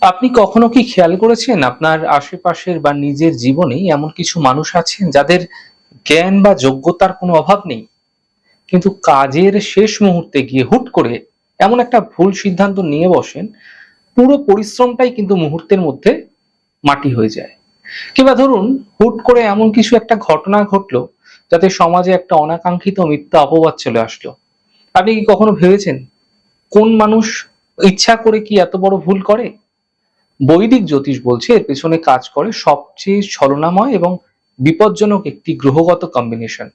আপনি কখনো কি খেয়াল করেছেন আপনার আশেপাশের বা নিজের জীবনেই এমন কিছু মানুষ আছেন যাদের জ্ঞান বা যোগ্যতার কোনো অভাব নেই, কিন্তু কাজের শেষ মুহূর্তে গিয়ে হুট করে এমন একটা ভুল সিদ্ধান্ত নিয়ে বসেন, পুরো পরিশ্রমটাই কিন্তু মুহূর্তের মধ্যে মাটি হয়ে যায়। কিংবা ধরুন, হুট করে এমন কিছু একটা ঘটনা ঘটলো যাতে সমাজে একটা অনাকাঙ্ক্ষিত মিথ্যা অপবাদ চলে আসলো। আপনি কি কখনো ভেবেছেন কোন মানুষ ইচ্ছা করে কি এত বড় ভুল করে? বৈদিক জ্যোতিষ বলছে এর পেছনে কাজ করে সবচেয়ে ছলনাময় এবং বিপজ্জনক একটি গ্রহগত কম্বিনেশন,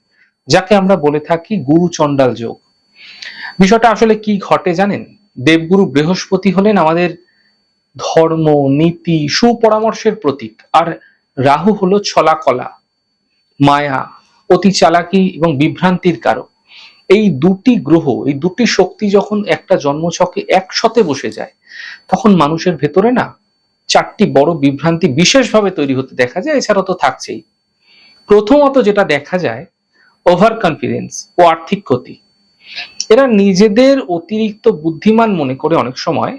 যাকে আমরা বলে থাকি গুরু চণ্ডাল যোগ। বিষয়টা আসলে কি ঘটে জানেন? দেবগুরু বৃহস্পতি হলেন আমাদের ধর্ম, নীতি, সুপরামর্শের প্রতীক, আর রাহু হলো ছলাকলা, মায়া, অতি চালাকি এবং বিভ্রান্তির কারক। এই দুটি গ্রহ, এই দুটি শক্তি যখন একটা জন্মছকে একসাথে বসে যায়, তখন মানুষের ভেতরে না চারটি বড় বিভ্রান্তি বিশেষভাবে তৈরি হতে দেখা যায়। এছাড়া তো থাকছেই। প্রথমত যেটা দেখা যায়, ওভার কনফিডেন্স ও আর্থিক ক্ষতি। এরা নিজেদের অতিরিক্ত বুদ্ধিমান মনে করে অনেক সময়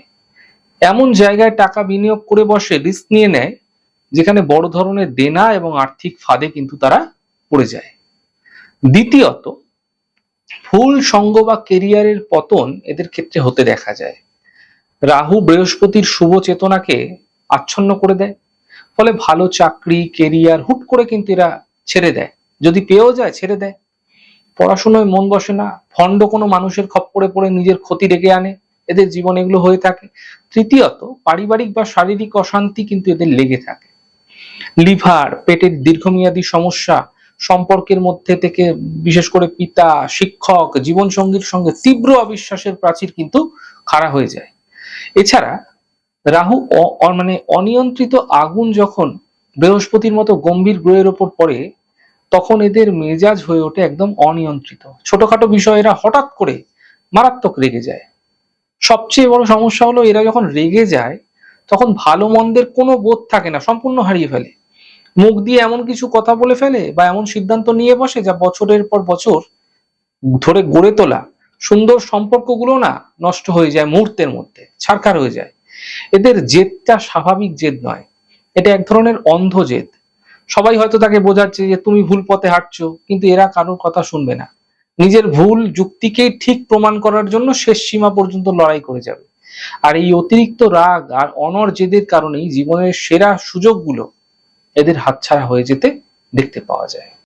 এমন জায়গায় টাকা বিনিয়োগ করে বসে, রিস্ক নিয়ে নেয়, যেখানে বড় ধরনের দেনা এবং আর্থিক ফাঁদে কিন্তু তারা পড়ে যায়। দ্বিতীয়ত, ভুল সঙ্গ বা কেরিয়ারের পতন এদের ক্ষেত্রে হতে দেখা যায়। রাহু বৃহস্পতির শুভ চেতনাকে আচ্ছন্ন করে দেয়, ফলে ভালো চাকরি, কেরিয়ার হুট করে কিন্তু এরা ছেড়ে দেয়। যদি পেয়েও যায়, ছেড়ে দেয়। পড়াশোনায় মন বসে না, ভণ্ড কোনো মানুষের খপ্পরে পড়ে নিজের ক্ষতি ডেকে আনে। এদের জীবন এগুলো হয়ে থাকে। তৃতীয়ত, পারিবারিক বা শারীরিক অশান্তি কিন্তু এদের লেগে থাকে। লিভার, পেটের দীর্ঘমেয়াদী সমস্যা, সম্পর্কের মধ্যে থেকে বিশেষ করে পিতা, শিক্ষক, জীবনসঙ্গীর সঙ্গে তীব্র অবিশ্বাসের প্রাচীর কিন্তু খাড়া হয়ে যায়। এছাড়া রাহু মানে অনিয়ন্ত্রিত আগুন যখন বৃহস্পতির মতো গম্ভীর গ্রহের ওপর পড়ে, তখন এদের মেজাজ হয়ে ওঠে একদম অনিয়ন্ত্রিত। ছোটখাটো বিষয় এরা হঠাৎ করে মারাত্মক রেগে যায়। সবচেয়ে বড় সমস্যা হলো, এরা যখন রেগে যায় তখন ভালো মন্দের কোনো বোধ থাকে না, সম্পূর্ণ হারিয়ে ফেলে। মুখ দিয়ে এমন কিছু কথা বলে ফেলে বা এমন সিদ্ধান্ত নিয়ে বসে যা বছরের পর বছর ধরে গড়ে তোলা সুন্দর সম্পর্কগুলো না নষ্ট হয়ে যায়, মুহূর্তের মধ্যে ছারখার হয়ে যায়। এদের জেদটা স্বাভাবিক জেদ নয়, এটা এক ধরনের অন্ধ জেদ। সবাই হয়তো তাকে বোঝাচ্ছে যে তুমি ভুল পথে হাঁটছো, কিন্তু এরা কারোর কথা শুনবে না। নিজের ভুল যুক্তিকেই ঠিক প্রমাণ করার জন্য শেষ সীমা পর্যন্ত লড়াই করে যাবে। আর এই অতিরিক্ত রাগ আর অনর জেদের কারণেই জীবনের সেরা সুযোগগুলো এদের হাতছাড়া হয়ে যেতে দেখতে পাওয়া যায়।